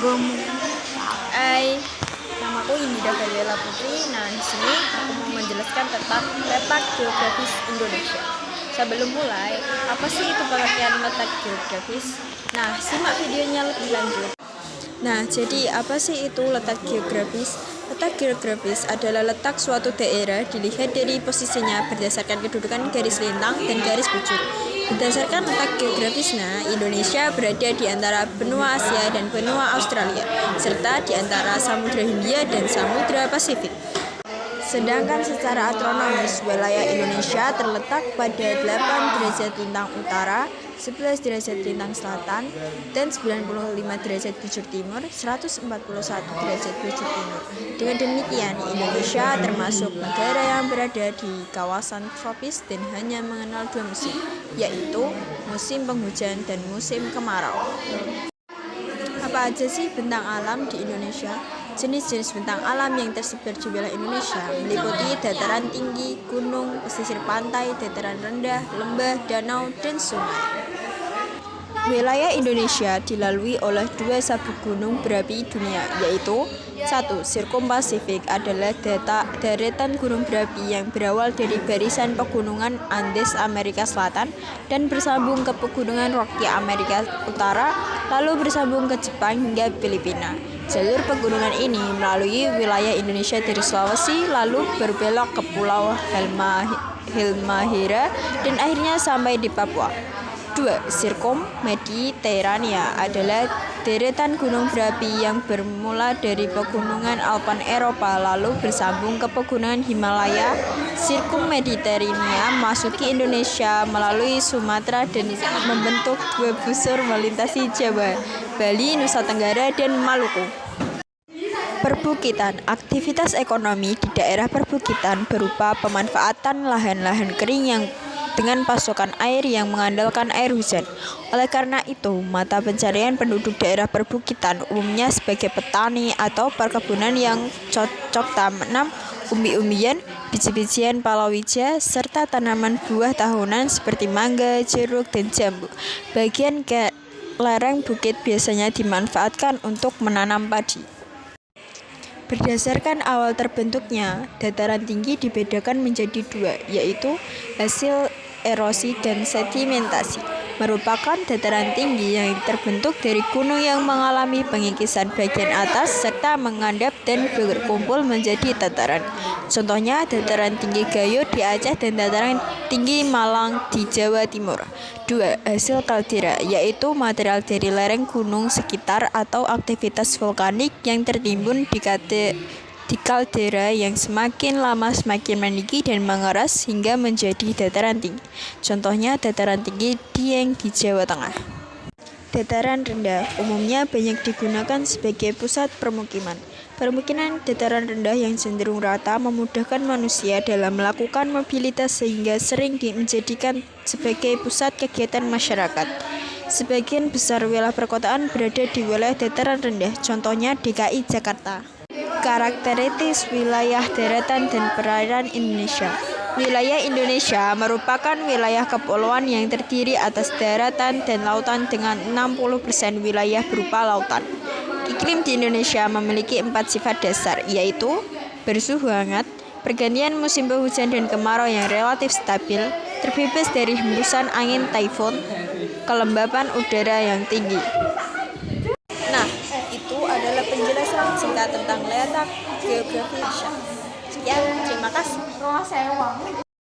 Hai, namaku Indira Gabriela Putri. Nah, di sini aku mau menjelaskan tentang letak geografis Indonesia. Sebelum mulai, apa sih itu pengertian letak geografis? Nah, simak videonya lebih lanjut. Nah, jadi apa sih itu letak geografis? Letak geografis adalah letak suatu daerah dilihat dari posisinya berdasarkan kedudukan garis lintang dan garis bujur. Berdasarkan letak geografisnya, Indonesia berada di antara benua Asia dan benua Australia, serta di antara Samudra Hindia dan Samudra Pasifik. Sedangkan secara astronomis, wilayah Indonesia terletak pada 8 derajat lintang utara, 11 derajat lintang selatan, dan 95 derajat bujur timur, 141 derajat bujur timur. Dengan demikian, Indonesia termasuk negara yang berada di kawasan tropis dan hanya mengenal dua musim, yaitu musim penghujan dan musim kemarau. Apa aja sih bentang alam di Indonesia? Jenis-jenis bentang alam yang tersebar di wilayah Indonesia meliputi dataran tinggi, gunung, pesisir pantai, dataran rendah, lembah, danau, dan sungai. Wilayah Indonesia dilalui oleh dua sabuk gunung berapi dunia, yaitu 1. Sirkum Pasifik adalah deretan gunung berapi yang berawal dari barisan pegunungan Andes Amerika Selatan dan bersambung ke pegunungan Rocky Amerika Utara, lalu bersambung ke Jepang hingga Filipina. Jalur pegunungan ini melalui wilayah Indonesia dari Sulawesi, lalu berbelok ke Pulau Halmahera dan akhirnya sampai di Papua. 2. Sirkum Mediterania adalah deretan gunung berapi yang bermula dari pegunungan Alpen Eropa lalu bersambung ke pegunungan Himalaya. Sirkum Mediterania memasuki Indonesia melalui Sumatera dan membentuk dua busur melintasi Jawa, Bali, Nusa Tenggara, dan Maluku. Perbukitan. Aktivitas ekonomi di daerah perbukitan berupa pemanfaatan lahan-lahan kering yang dengan pasokan air yang mengandalkan air hujan. Oleh karena itu, mata pencarian penduduk daerah perbukitan umumnya sebagai petani atau perkebunan yang cocok tanam umbi-umbian, biji-bijian palawija, serta tanaman buah tahunan seperti mangga, jeruk, dan jambu. Bagian lereng bukit biasanya dimanfaatkan untuk menanam padi. Berdasarkan awal terbentuknya, dataran tinggi dibedakan menjadi dua, yaitu hasil erosi dan sedimentasi. Merupakan dataran tinggi yang terbentuk dari gunung yang mengalami pengikisan bagian atas serta mengendap dan berkumpul menjadi dataran. Contohnya dataran tinggi Gayo di Aceh dan dataran tinggi Malang di Jawa Timur. 2. Hasil kaldera, yaitu material dari lereng gunung sekitar atau aktivitas vulkanik yang tertimbun di kaldera yang semakin lama semakin meninggi dan mengeras hingga menjadi dataran tinggi. Contohnya dataran tinggi Dieng di Jawa Tengah. Dataran rendah umumnya banyak digunakan sebagai pusat permukiman. Permukiman dataran rendah yang cenderung rata memudahkan manusia dalam melakukan mobilitas sehingga sering menjadikan sebagai pusat kegiatan masyarakat. Sebagian besar wilayah perkotaan berada di wilayah dataran rendah, contohnya DKI Jakarta. Karakteristik wilayah daratan dan perairan Indonesia. Wilayah Indonesia merupakan wilayah kepulauan yang terdiri atas daratan dan lautan dengan 60% wilayah berupa lautan. Iklim di Indonesia memiliki 4 sifat dasar, yaitu bersuhu hangat, pergantian musim penghujan dan kemarau yang relatif stabil, terbebas dari hembusan angin taifun, kelembapan udara yang tinggi. Nah, itu adalah penjelasan singkat tentang letak geografi Indonesia. Sekian, terima kasih.